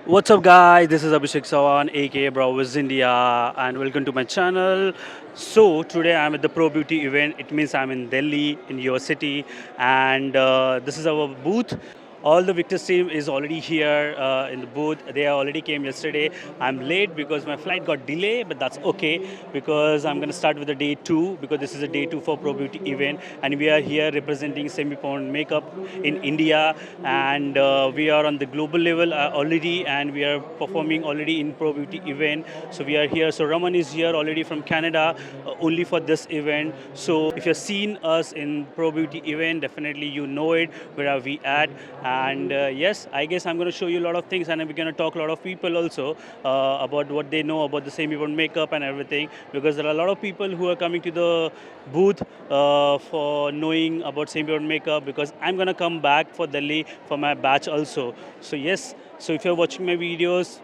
What's up, guys? This is Abhishek Sawan, aka Browers India, and welcome to my channel. So, today I'm at the Pro Beauty event. It means I'm in Delhi, in your city, and this is our booth. All the Victor's team is already here in the booth. They already came yesterday. I'm late because my flight got delayed, but that's okay because I'm going to start with the day two because this is a day two for Pro Beauty event, and we are here representing semi-permanent makeup in India, and we are on the global level already, and we are performing already in Pro Beauty event. So we are here. So Raman is here already from Canada, only for this event. So if you've seen us in Pro Beauty event, definitely you know it. Where are we at? And yes, I guess I'm going to show you a lot of things, and we're going to talk a lot of people also about what they know about the semi-permanent makeup and everything. Because there are a lot of people who are coming to the booth for knowing about semi-permanent makeup. Because I'm going to come back for Delhi for my batch also. So yes, so if you're watching my videos,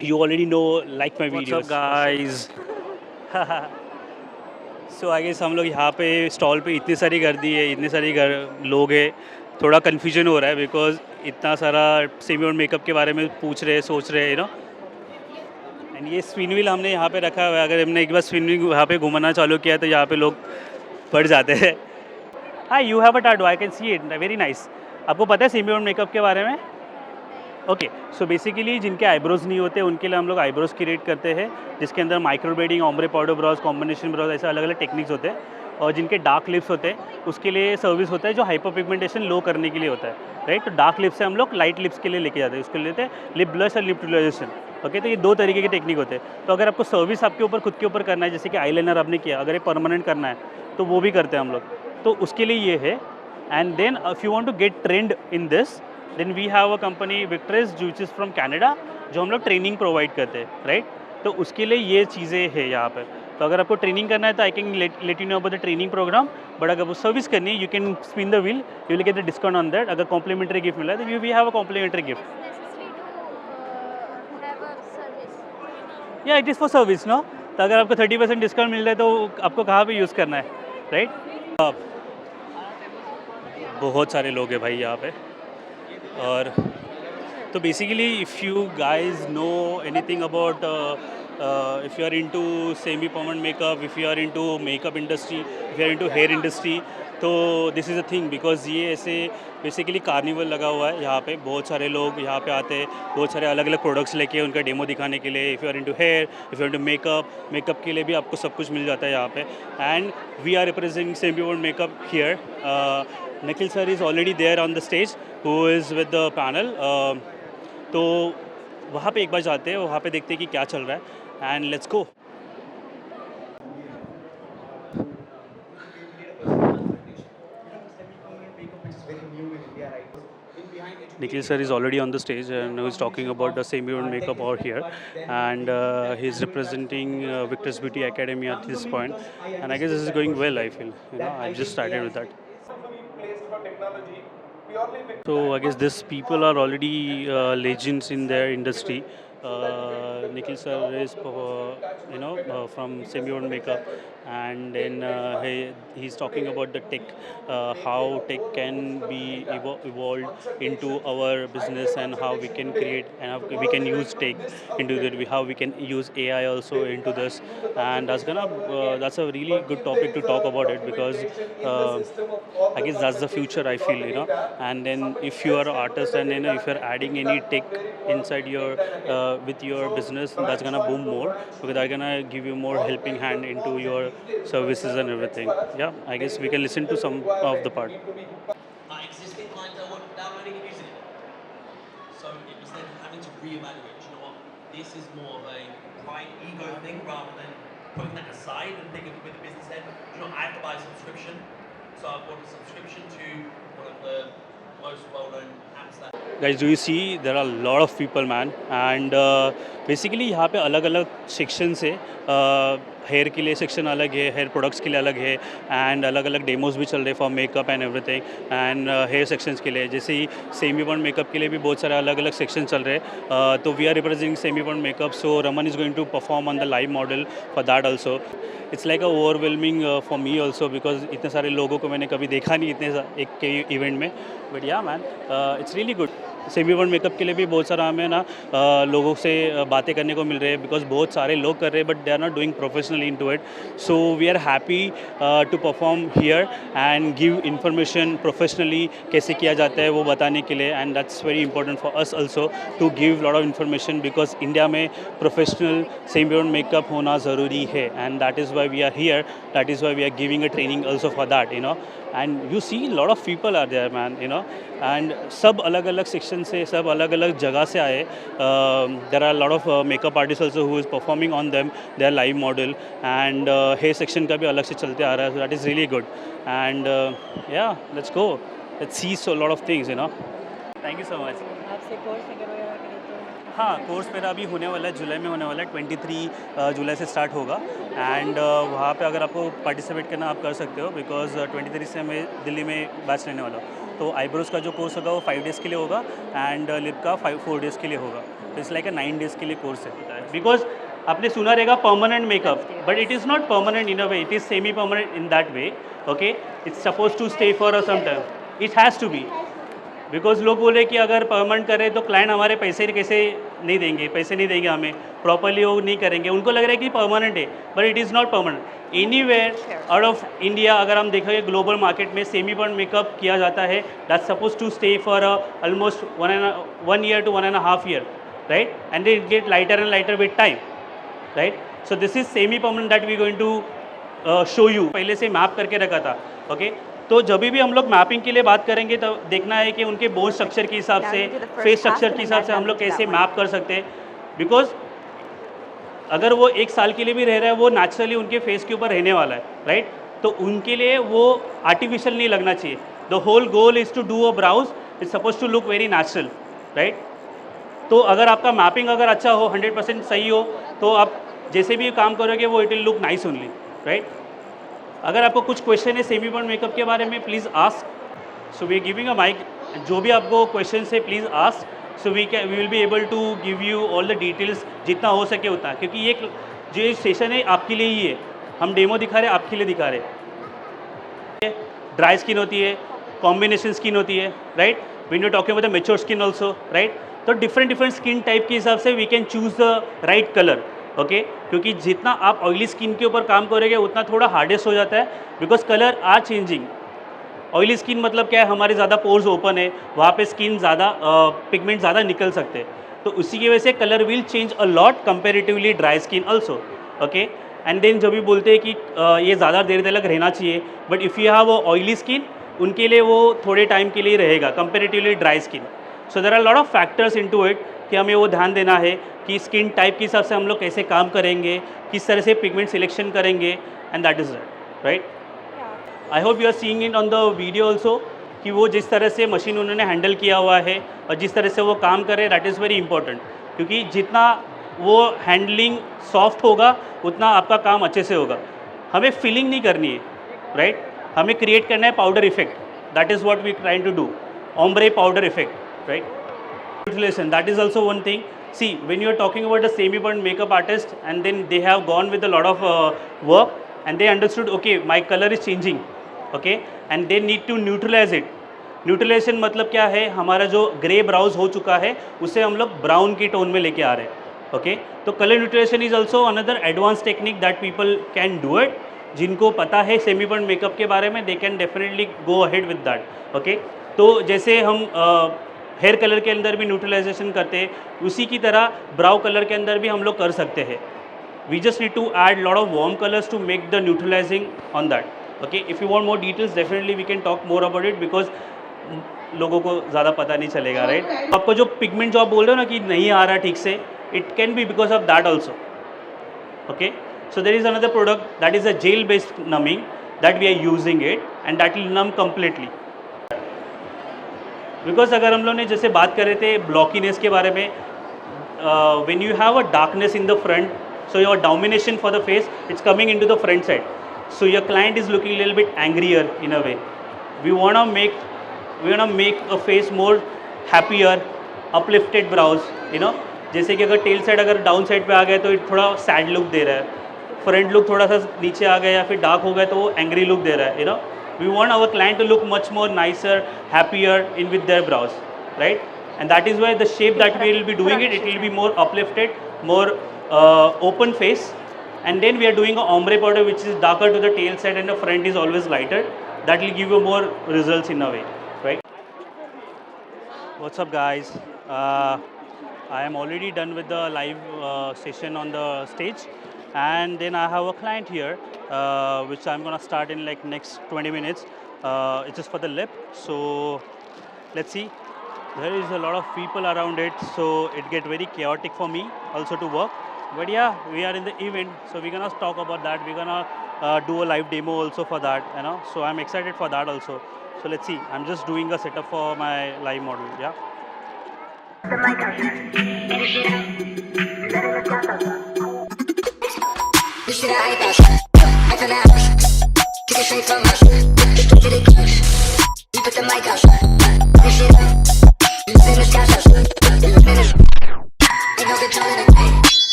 you already know, like my videos. What's up, guys? So I guess हम लोग यहाँ पे stall पे इतनी सारी गर्दी है, इतने सारी लोग हैं, थोड़ा कन्फ्यूजन हो रहा है बिकॉज इतना सारा सेमी और मेकअप के बारे में पूछ रहे हैं, सोच रहे हैं, एंड ये स्पिन व्हील हमने यहाँ पे रखा हुआ है. अगर हमने एक बार स्पिन व्हील यहाँ पे घुमाना चालू किया तो यहाँ पे लोग पड़ जाते हैं. हाँ, you have a tattoo, I can see it, very nice. आपको पता है सेमी और मेकअप के बारे में? ओके, सो बेसिकली जिनके आईब्रोज नहीं होते उनके लिए हम लोग आईब्रोज क्रिएट करते हैं, जिसके अंदर micro blending, ombre powder brows, combination brows, ऐसे अलग अलग टेक्निक्स होते हैं. और जिनके डार्क लिप्स होते हैं उसके लिए सर्विस होता है जो हाइपर पिगमेंटेशन लो करने के लिए होता है, राइट. तो डार्क लिप्स से हम लोग लाइट लिप्स के लिए लेके जाते हैं, उसके लिए लेते हैं लिप ब्लश और लिप टूलाइजेशन. ओके, तो ये दो तरीके के टेक्निक होते हैं. तो अगर आपको सर्विस आपके ऊपर खुद के ऊपर करना है, जैसे कि आईलाइनर आपने किया, अगर ये परमानेंट करना है तो वो भी करते हैं हम लोग. तो उसके लिए ये है. And then if you want to get trained in this, then we have a company Victress which is from Canada, जो हम लोग ट्रेनिंग प्रोवाइड करते हैं, राइट. तो उसके लिए ये चीज़ें हैं यहाँ पर. तो अगर आपको ट्रेनिंग करना है तो I can let you know about the training programme. But अगर वो सर्विस करनी है, you can spin the wheel, you will get the discount on that. अगर कॉम्प्लीमेंट्री गिफ्ट मिला है तो we have a complimentary gift. या it is for service, no. तो अगर आपको 30% डिस्काउंट मिल रहा है तो आपको कहाँ पे यूज़ करना है, राइट. बहुत सारे लोग हैं भाई यहाँ पे. और तो basically if you guys know anything about, if you are into semi permanent makeup, if you are into makeup industry, if you are into hair industry, तो this is a thing. Because ये ऐसे basically carnival लगा हुआ है यहाँ पे. बहुत सारे लोग यहाँ पे आते हैं, बहुत सारे अलग अलग प्रोडक्ट्स लेके उनका डेमो दिखाने के लिए. If you are into hair, if you are into makeup के लिए भी आपको सब कुछ मिल जाता है यहाँ पे. And we are representing semi permanent makeup here. Nikhil sir is already there on the stage who is with the panel. तो वहाँ पे एक बार जाते हैं, वहाँ पे देखते हैं कि क्या चल रहा है. And let's go. Nikhil sir is already on the stage and who is talking about the semi-permanent makeup over here, and he is representing Victor's Beauty Academy at this point, and I guess this is going well. I feel, I just started with that. So I guess these people are already legends in their industry. Nikhil sir is, from semi-permanent makeup, and then he's talking about the tech, how tech can be evolved into our business, and how we can create and how we can use tech into that, how we can use AI also into this. And that's a really good topic to talk about it because I guess that's the future. I feel, and then if you are an artist and if you're adding any tech inside your with your business, that's gonna boom more because they're gonna give you more helping hand into your services and everything. Yeah, I guess we can listen to some of the part. My existing clients I weren't downloading and using it. So it was then having to reevaluate, you know what, this is more of a pride ego thing rather than putting that aside and thinking with the business head, I have to buy a subscription. So I bought a subscription to one of the most well-known apps that. Guys, do you see there are a lot of people, man, and basically यहाँ पे अलग अलग sections है. Hair के लिए section अलग है, hair products के लिए अलग है, एंड अलग अलग डेमोज भी चल रहे for makeup and everything. And hair sections के लिए जैसे ही सेमी परमानेंट मेकअप के लिए भी बहुत सारे अलग अलग सेक्शन चल रहे हैं. तो we are representing semi permanent makeup, so Raman is going to perform on the live model for that also. It's like a overwhelming for me also because इतने सारे लोगों को मैंने कभी देखा नहीं इतने एक के इवेंट में. बट या man, it's really good. Semi burn makeup के लिए भी बहुत सारा हमें ना लोगों से बातें करने को मिल रहे हैं, बिकॉज बहुत सारे लोग कर रहे हैं but they are not doing professionally into it. So we are happy to perform here and give information professionally कैसे किया जाता है वो बताने के लिए. And that's very important for us also to give lot of information, because India में professional semi burn makeup होना ज़रूरी है. And that is why we are here, that is why we are giving a training also for that, and you see lot of people are there man, and सब अलग अलग section से, सब अलग अलग जगह से आए. There are lot of makeup artist also who is performing on them, they are live model. And hair section का भी अलग से चलते आ रहा है, that is really good. And yeah let's go, let's see so lot of things. Thank you so much. आपसे course वगैरह करें तो हाँ, कोर्स मेरा अभी होने वाला है, जुलाई में होने वाला है. 23 जुलाई से स्टार्ट होगा. एंड वहाँ पे अगर आपको पार्टिसिपेट करना आप कर सकते हो, बिकॉज 23 से मैं दिल्ली में बैच लेने वाला हूँ. तो आईब्रोज़ का जो कोर्स होगा वो 5 डेज़ के लिए होगा एंड लिप का 4 डेज़ के लिए होगा. तो इट्स लाइक 9 डेज़ के लिए कोर्स है. बिकॉज आपने सुना रहेगा permanent makeup, but it is not permanent in a way, it is semi permanent in that way. Okay, it's suppose to stay for some time, it has to be. Because लोग बोले कि अगर permanent करें तो client हमारे पैसे कैसे नहीं देंगे, पैसे नहीं देंगे हमें, प्रॉपरली वो नहीं करेंगे. उनको लग रहा है कि परमानेंट है, but it is not permanent. Anywhere out of India अगर हम देखेंगे ग्लोबल मार्केट में सेमी बर्न मेकअप किया जाता है, that's suppose to stay for almost 1 year to 1.5 year, right? And they get lighter and lighter with time, right? So this is semi permanent that we going to show you. पहले से map करके रखा था. Okay, तो जब भी हम लोग मैपिंग के लिए बात करेंगे तो देखना है कि उनके बोन स्ट्रक्चर के हिसाब से, फेस स्ट्रक्चर के हिसाब से हम लोग कैसे मैप कर सकते हैं. बिकॉज अगर वो 1 साल के लिए भी रह रहा है, वो नेचुरली उनके फेस के ऊपर रहने वाला है, राइट? तो उनके लिए वो आर्टिफिशियल नहीं लगना चाहिए. The whole goal is to do a brows, it's suppose to look very natural, right? तो अगर आपका मैपिंग अगर अच्छा हो, 100% सही हो, तो आप जैसे भी काम करोगे वो it will look nice only, right? अगर आपको कुछ क्वेश्चन है सेमी बर्न मेकअप के बारे में, please ask. So we are giving a mic, जो भी आपको क्वेश्चन है please ask. So we will be able to give you all the details जितना हो सके उतना, क्योंकि ये जो सेशन है आपके लिए ही है. हम डेमो दिखा रहे हैं, आपके लिए दिखा रहे हैं. ड्राई स्किन होती है, कॉम्बिनेशन स्किन होती है, right? When you talking about the mature skin also, right? तो डिफरेंट स्किन टाइप के हिसाब से we can choose the right colour. Okay, क्योंकि जितना आप ऑयली स्किन के ऊपर काम करोगे उतना थोड़ा हार्डेस्ट हो जाता है, because colour are changing. Oily skin मतलब क्या है, हमारे ज़्यादा पोर्स ओपन है, वहाँ पे स्किन ज़्यादा पिगमेंट ज़्यादा निकल सकते हैं. तो उसी की वजह से colour will change a lot comparatively dry skin also. Okay, and then जब भी बोलते हैं कि ये ज़्यादा देर तक रहना चाहिए, बट इफ़ यू हैव वो ऑयली स्किन, उनके लिए वो थोड़े टाइम के लिए रहेगा comparatively dry skin. So there are lot of factors into it कि हमें वो ध्यान देना है कि स्किन टाइप के हिसाब से हम लोग कैसे काम करेंगे, किस तरह से पिगमेंट सिलेक्शन करेंगे, and that is right. I hope you are seeing it on the video also कि वो जिस तरह से मशीन उन्होंने हैंडल किया हुआ है और जिस तरह से वो काम करे, दैट इज़ वेरी इंपॉर्टेंट. क्योंकि जितना वो हैंडलिंग सॉफ्ट होगा उतना आपका काम अच्छे से होगा. हमें फीलिंग नहीं करनी है, राइट? हमें क्रिएट करना है powder effect. That is what we trying to do, ombre powder effect, right? Utilization, that is also one thing. See, when you are talking about a semi-burnt makeup artist and then they have gone with a lot of work and they understood, okay, my color is changing, okay, and they need to neutralize it. Neutralisation मतलब क्या है, हमारा जो grey browse हो चुका है उसे हम लोग ब्राउन की टोन में लेके आ रहे हैं. ओके, तो colour neutralisation is also another advance technique that people can do it. जिनको पता है सेमी बर्न मेकअप के बारे में, they can definitely go ahead with that. Okay, तो जैसे हम हेयर कलर के अंदर भी न्यूट्रलाइजेशन करते हैं, उसी की तरह ब्राउ कलर के अंदर भी हम लोग कर सकते हैं. We just need to add lot of warm colours to make the neutralising on that. Okay, if you want more details definitely we can talk more about it, because लोगों को ज़्यादा पता नहीं चलेगा, राइट? आपको जो पिगमेंट जो आप बोल रहे हो ना कि नहीं आ रहा ठीक से, it can be because of that also. Okay, so there is another product that is a gel based numbing that we are using it and that will numb completely. Because अगर हम लोग ने जैसे बात कर रहे थे ब्लॉकीनेस के बारे में, when you have a darkness in the front, so your domination for the face it's coming into the front side, so your client is looking little bit angrier in a way. We want to make a face more happier, uplifted brows, जैसे कि अगर tail side अगर down side पे आ गया तो थोड़ा sad look दे रहा है, फ्रंट लुक थोड़ा सा नीचे आ गया या फिर डार्क हो गया तो वो एंग्री लुक दे रहा है. We want our client to look much more nicer, happier in with their brows, right? and that is why the shape that we will be doing it will be more uplifted, more open face. And then we are doing a ombre powder which is darker to the tail side and the front is always lighter. That will give you more results in a way, right? What's up, guys? Uh, I am already done with the live session on the stage, and then I have a client here, which I'm gonna start in like next 20 minutes. It's just for the lip, so let's see. There is a lot of people around it, so it get very chaotic for me also to work. But yeah, we are in the event, so we're gonna talk about that. We're gonna do a live demo also for that, you know. So I'm excited for that also. So let's see. I'm just doing a setup for my live model. Yeah.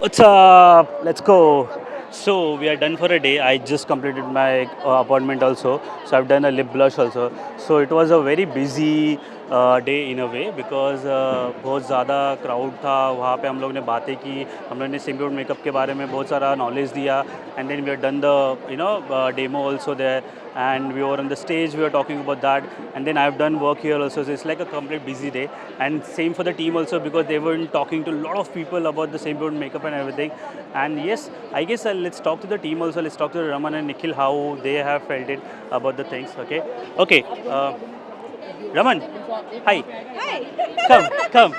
What's up? Let's go. So we are done for a day. I just completed my appointment also. So I've done a lip blush also. So it was a very busy day in a way because बहुत ज़्यादा crowd था वहाँ पे हम लोग ने बातें की हम लोग ने सिम्प्योर मेकअप के बारे में बहुत सारा knowledge दिया and then we have done the demo also there and we were on the stage we were talking about that and then I've done work here also so it's like a complete busy day and same for the team also because they were talking to a lot of people about the Simple makeup and everything and yes I guess let's talk to the team also let's talk to Raman and Nikhil how they have felt it about the things okay Raman hi come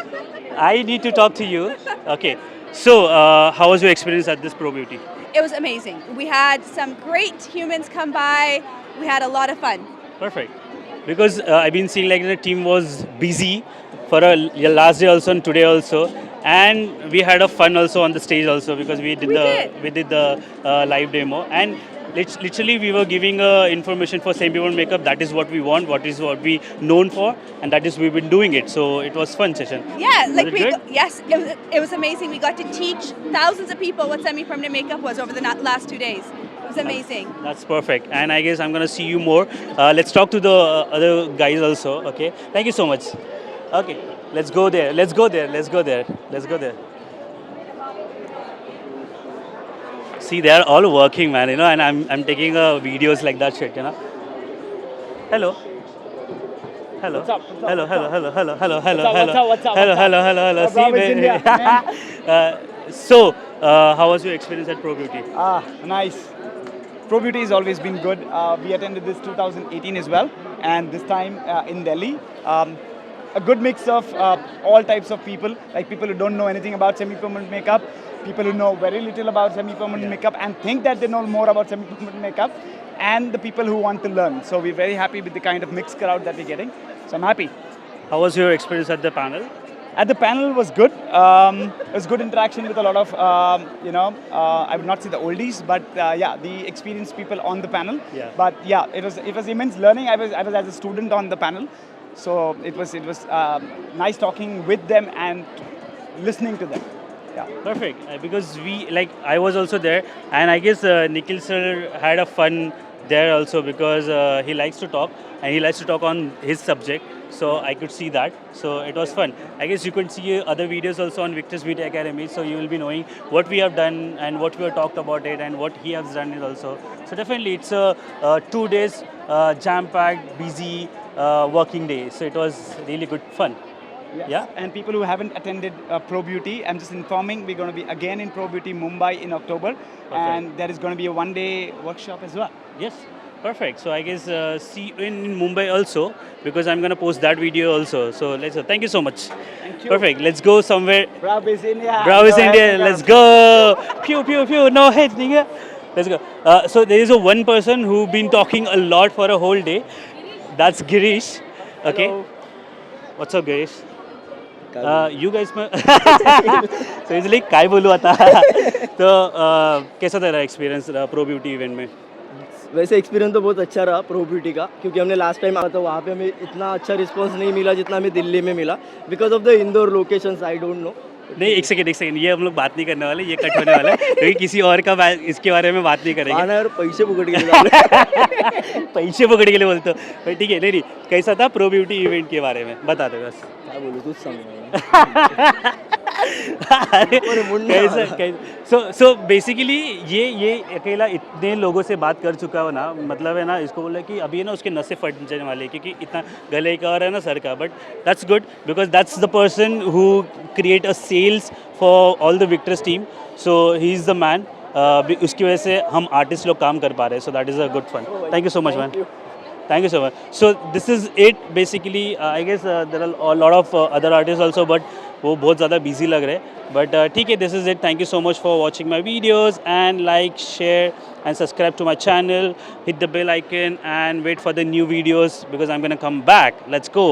I need to talk to you okay so how was your experience at this Pro Beauty? It was amazing. We had some great humans come by. We had a lot of fun. Perfect. Because I've been seeing like the team was busy for a last day also and today also, and we had a fun also on the stage also because we did the live demo and literally we were giving information for same people makeup. That is what we want. What we known for, and that is we've been doing it. So it was fun session. Yeah, Was like it good? yes, it was amazing. We got to teach thousands of people what semi-permanent makeup was over the last 2 days. It was amazing. That's perfect. And I guess I'm gonna see you more. Let's talk to the other guys also. Okay. Thank you so much. Okay. Let's go there. Let's go there. Let's go there. Let's go there. See, they are all working, man. You know, and I'm taking videos like that shit. You know. Hello. Hello. What's up? Hello. Hello. What's up? Hello. Bro, it's India, man. So, how was your experience at Pro Beauty? Nice. Pro Beauty has always been good. We attended this 2018 as well, and this time in Delhi. A good mix of all types of people, like people who don't know anything about semi-permanent makeup, people who know very little about semi-permanent makeup and think that they know more about semi-permanent makeup, and the people who want to learn. So we're very happy with the kind of mixed crowd that we're getting. So I'm happy. How was your experience at the panel? At the panel was good. It was good interaction with a lot of, I would not say the oldies, but yeah, the experienced people on the panel. Yeah. But yeah, it was immense learning. I was as a student on the panel, so it was nice talking with them and listening to them. Yeah. Perfect. Because I was also there, and I guess Nikhil sir had a fun there also because he likes to talk and he likes to talk on his subject. So I could see that. So it was fun. I guess you could see other videos also on Victor's Beauty Academy. So you will be knowing what we have done and what we have talked about it and what he has done it also. So definitely it's a 2 days jam-packed, busy working day. So it was really good fun. Yes. Yeah. And people who haven't attended Pro Beauty, I'm just informing we're going to be again in Pro Beauty Mumbai in October, and there is going to be a one-day workshop as well. Yes, perfect. So I guess see you in Mumbai also because I'm gonna post that video also. So thank you so much. Thank you. Perfect. Let's go somewhere. Bravo is India. Bravo is No India. head, Let's go. Pew pew pew. No heads, nigga. Let's go. So there is a one person who been talking a lot for a whole day. That's Girish. Okay. Hello. What's up, Girish? You guys so it's like काय बोलूं आता तो कैसा तेरा experience रहा pro beauty event में वैसे experience तो बहुत अच्छा रहा प्रो ब्यूटी का क्योंकि हमने लास्ट टाइम आया था वहाँ पे हमें इतना अच्छा रिस्पांस नहीं मिला जितना हमें दिल्ली में मिला because of the indoor locations I don't know नहीं एक सेकंड ये हम लोग बात नहीं करने वाले, ये कट होने वाला है क्योंकि किसी और का इसके बारे में बात नहीं करेंगे. पाना यार पैसे फुकट गेले आपले. पैसे पकड़ के लिए बोलते हो भाई, ठीक है. नहीं कैसा था प्रो ब्यूटी इवेंट के बारे में बता दो बस. काय बोलू तूच सांग. अरे मुन्ना. सो बेसिकली ये अकेला इतने लोगों से बात कर चुका हो ना, मतलब है ना, इसको बोला कि अभी है ना उसके नसें फट जाने वाले हैं, क्योंकि इतना गले का और है ना सर का. But that's good because that's the person who create a sales for all the Victor's team. So he is the man. उसकी वजह से हम आर्टिस्ट लोग काम कर पा रहे हैं. So that is a good fun. Thank you so much man. Thank you so much. So this is it basically. I guess there are a lot of other artists also, but वो बहुत ज़्यादा busy लग रहे हैं. But ठीक है, this is it. Thank you so much for watching my videos and like, share and subscribe to my channel. Hit the bell icon and wait for the new videos because I'm gonna come back. Let's go.